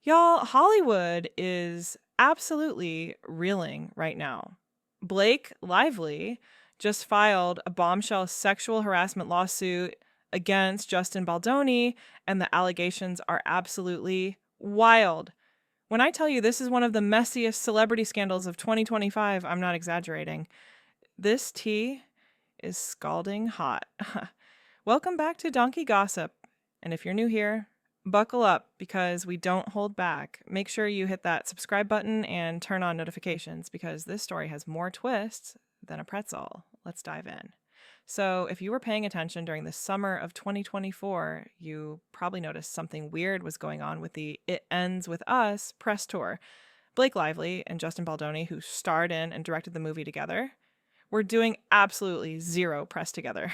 Y'all, Hollywood is absolutely reeling right now. Blake Lively just filed a bombshell sexual harassment lawsuit against Justin Baldoni, and the allegations are absolutely wild. When I tell you this is one of the messiest celebrity scandals of 2025, I'm not exaggerating. This tea is scalding hot. Welcome back to Donkey Gossip. And if you're new here, buckle up because we don't hold back. Make sure you hit that subscribe button and turn on notifications because this story has more twists than a pretzel. Let's dive in. So, if you were paying attention during the summer of 2024, you probably noticed something weird was going on with the It Ends With Us press tour. Blake Lively and Justin Baldoni, who starred in and directed the movie together, were doing absolutely zero press together.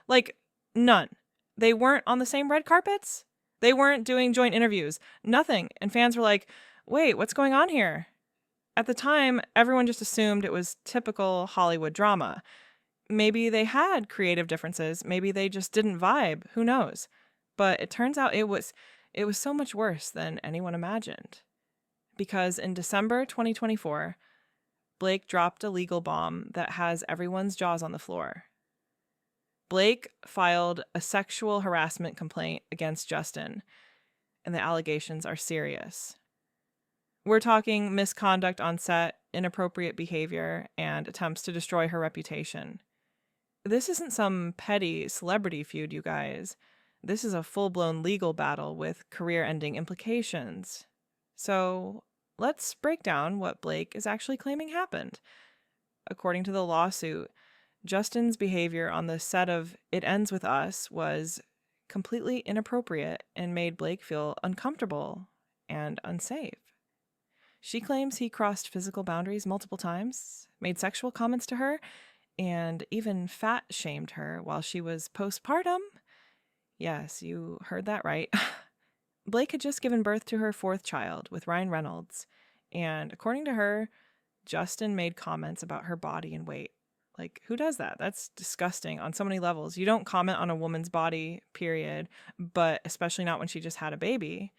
Like, none. They weren't on the same red carpets. They weren't doing joint interviews. Nothing. And fans were like, wait, what's going on here? At the time, everyone just assumed it was typical Hollywood drama. Maybe they had creative differences. Maybe they just didn't vibe. Who knows? But it turns out it was so much worse than anyone imagined. Because in December 2024, Blake dropped a legal bomb that has everyone's jaws on the floor. Blake filed a sexual harassment complaint against Justin, and the allegations are serious. We're talking misconduct on set, inappropriate behavior, and attempts to destroy her reputation. This isn't some petty celebrity feud, you guys. This is a full-blown legal battle with career-ending implications. So, let's break down what Blake is actually claiming happened. According to the lawsuit, Justin's behavior on the set of It Ends With Us was completely inappropriate and made Blake feel uncomfortable and unsafe. She claims he crossed physical boundaries multiple times, made sexual comments to her, and even fat-shamed her while she was postpartum. Yes, you heard that right. Blake had just given birth to her fourth child with Ryan Reynolds, and according to her, Justin made comments about her body and weight. Like, who does that? That's disgusting on so many levels. You don't comment on a woman's body, period, but especially not when she just had a baby.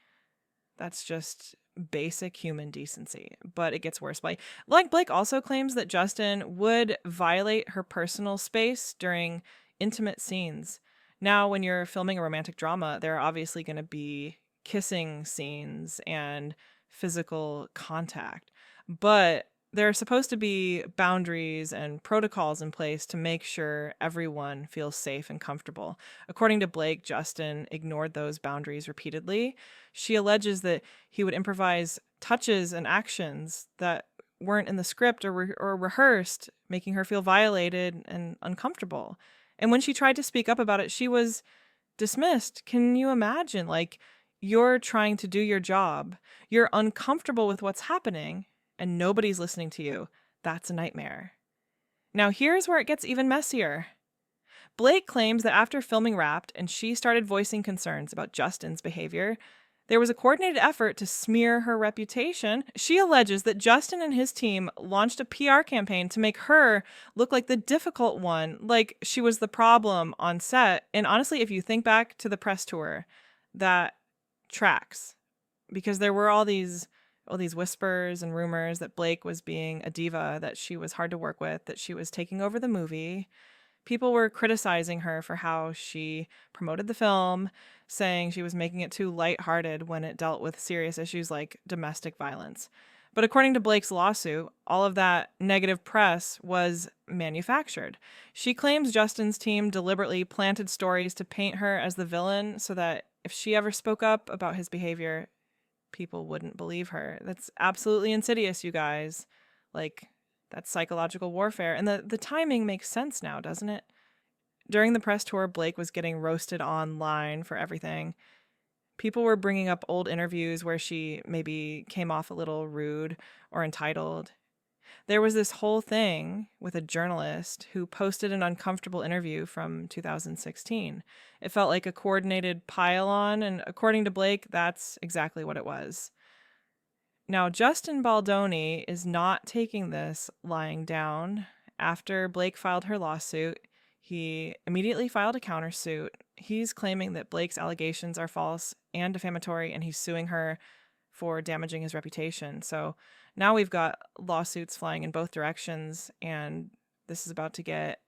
That's just basic human decency. But it gets worse. Blake also claims that Justin would violate her personal space during intimate scenes. Now, when you're filming a romantic drama, there are obviously going to be kissing scenes and physical contact. But there are supposed to be boundaries and protocols in place to make sure everyone feels safe and comfortable. According to Blake, Justin ignored those boundaries repeatedly. She alleges that he would improvise touches and actions that weren't in the script or rehearsed, making her feel violated and uncomfortable. And when she tried to speak up about it, she was dismissed. Can you imagine? Like, you're trying to do your job. You're uncomfortable with what's happening, and nobody's listening to you. That's a nightmare. Now, here's where it gets even messier. Blake claims that after filming wrapped and she started voicing concerns about Justin's behavior, there was a coordinated effort to smear her reputation. She alleges that Justin and his team launched a PR campaign to make her look like the difficult one, like she was the problem on set. And honestly, if you think back to the press tour, that tracks, because there were all these whispers and rumors that Blake was being a diva, that she was hard to work with, that she was taking over the movie. People were criticizing her for how she promoted the film, saying she was making it too lighthearted when it dealt with serious issues like domestic violence. But according to Blake's lawsuit, all of that negative press was manufactured. She claims Justin's team deliberately planted stories to paint her as the villain so that if she ever spoke up about his behavior, people wouldn't believe her. That's absolutely insidious, you guys. Like, that's psychological warfare. And the timing makes sense now, doesn't it? During the press tour, Blake was getting roasted online for everything. People were bringing up old interviews where she maybe came off a little rude or entitled. There was this whole thing with a journalist who posted an uncomfortable interview from 2016. It felt like a coordinated pile-on, and according to Blake, that's exactly what it was. Now, Justin Baldoni is not taking this lying down. After Blake filed her lawsuit, he immediately filed a countersuit. He's claiming that Blake's allegations are false and defamatory, and he's suing her for damaging his reputation. So now we've got lawsuits flying in both directions, and this is about to get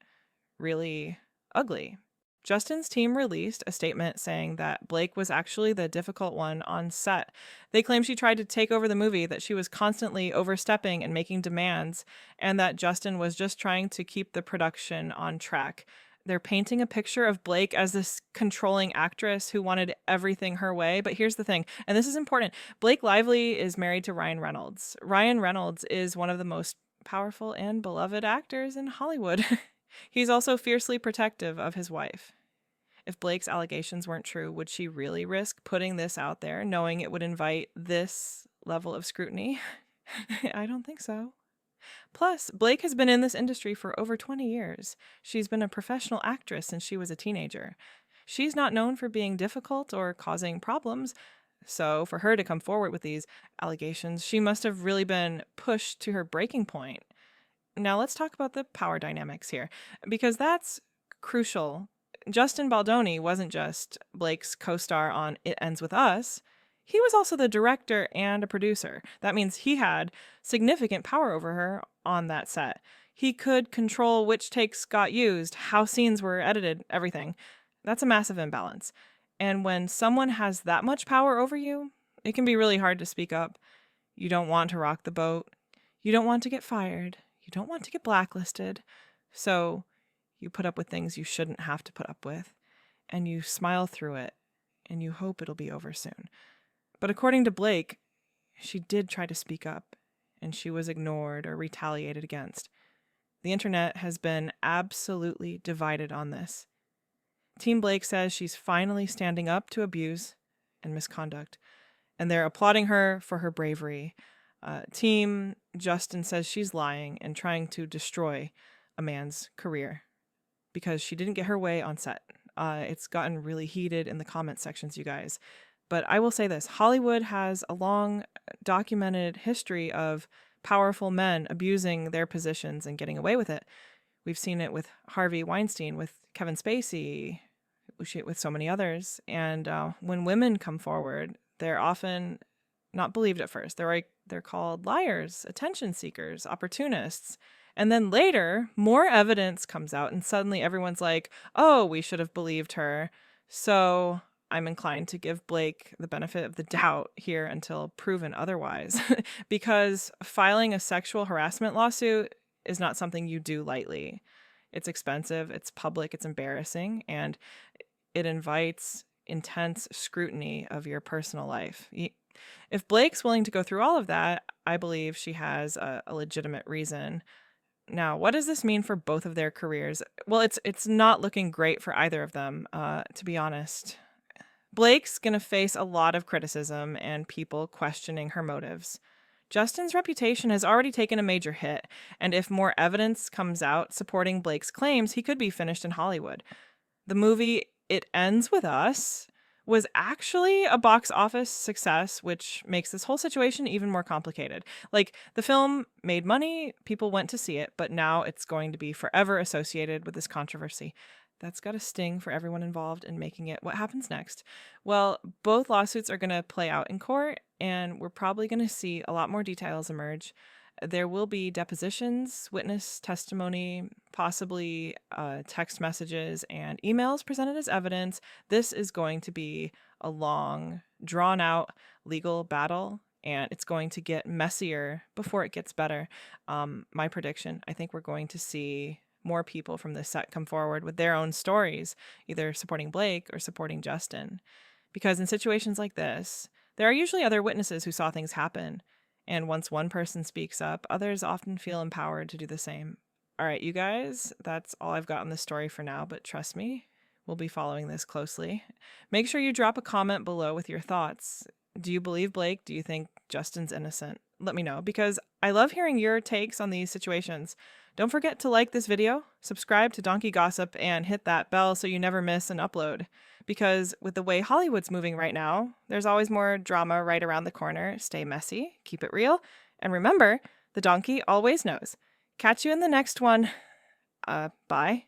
really ugly. Justin's team released a statement saying that Blake was actually the difficult one on set. They claim she tried to take over the movie, that she was constantly overstepping and making demands, and that Justin was just trying to keep the production on track. They're painting a picture of Blake as this controlling actress who wanted everything her way. But here's the thing, and this is important. Blake Lively is married to Ryan Reynolds. Ryan Reynolds is one of the most powerful and beloved actors in Hollywood. He's also fiercely protective of his wife. If Blake's allegations weren't true, would she really risk putting this out there, knowing it would invite this level of scrutiny? I don't think so. Plus, Blake has been in this industry for over 20 years. She's been a professional actress since she was a teenager. She's not known for being difficult or causing problems. So for her to come forward with these allegations, she must have really been pushed to her breaking point. Now let's talk about the power dynamics here, because that's crucial. Justin Baldoni wasn't just Blake's co-star on It Ends With Us. He was also the director and a producer. That means he had significant power over her on that set. He could control which takes got used, how scenes were edited, everything. That's a massive imbalance. And when someone has that much power over you, it can be really hard to speak up. You don't want to rock the boat. You don't want to get fired. You don't want to get blacklisted. So you put up with things you shouldn't have to put up with, and you smile through it, and you hope it'll be over soon. But according to Blake, she did try to speak up, and she was ignored or retaliated against. The internet has been absolutely divided on this. Team Blake says she's finally standing up to abuse and misconduct, and they're applauding her for her bravery. Team Justin says she's lying and trying to destroy a man's career because she didn't get her way on set. It's gotten really heated in the comment sections, you guys. But I will say this, Hollywood has a long documented history of powerful men abusing their positions and getting away with it. We've seen it with Harvey Weinstein, with Kevin Spacey, with so many others. And when women come forward, they're often not believed at first. They're called liars, attention seekers, opportunists. And then later, more evidence comes out and suddenly everyone's like, oh, we should have believed her. So I'm inclined to give Blake the benefit of the doubt here until proven otherwise, because filing a sexual harassment lawsuit is not something you do lightly. It's expensive, it's public, it's embarrassing, and it invites intense scrutiny of your personal life. If Blake's willing to go through all of that, I believe she has a legitimate reason. Now, what does this mean for both of their careers? Well, it's not looking great for either of them, to be honest. Blake's going to face a lot of criticism and people questioning her motives. Justin's reputation has already taken a major hit, and if more evidence comes out supporting Blake's claims, he could be finished in Hollywood. The movie It Ends With Us was actually a box office success, which makes this whole situation even more complicated. Like, the film made money, people went to see it, but now it's going to be forever associated with this controversy. That's got a sting for everyone involved in making it. What happens next? Well, both lawsuits are going to play out in court, and we're probably going to see a lot more details emerge. There will be depositions, witness testimony, possibly text messages and emails presented as evidence. This is going to be a long, drawn-out legal battle, and it's going to get messier before it gets better. My prediction, I think we're going to see more people from this set come forward with their own stories, either supporting Blake or supporting Justin. Because in situations like this, there are usually other witnesses who saw things happen. And once one person speaks up, others often feel empowered to do the same. All right, you guys, that's all I've got on this story for now, but trust me, we'll be following this closely. Make sure you drop a comment below with your thoughts. Do you believe Blake? Do you think Justin's innocent? Let me know, because I love hearing your takes on these situations. Don't forget to like this video, subscribe to Donkey Gossip, and hit that bell so you never miss an upload. Because with the way Hollywood's moving right now, there's always more drama right around the corner. Stay messy, keep it real, and remember, the donkey always knows. Catch you in the next one. Bye.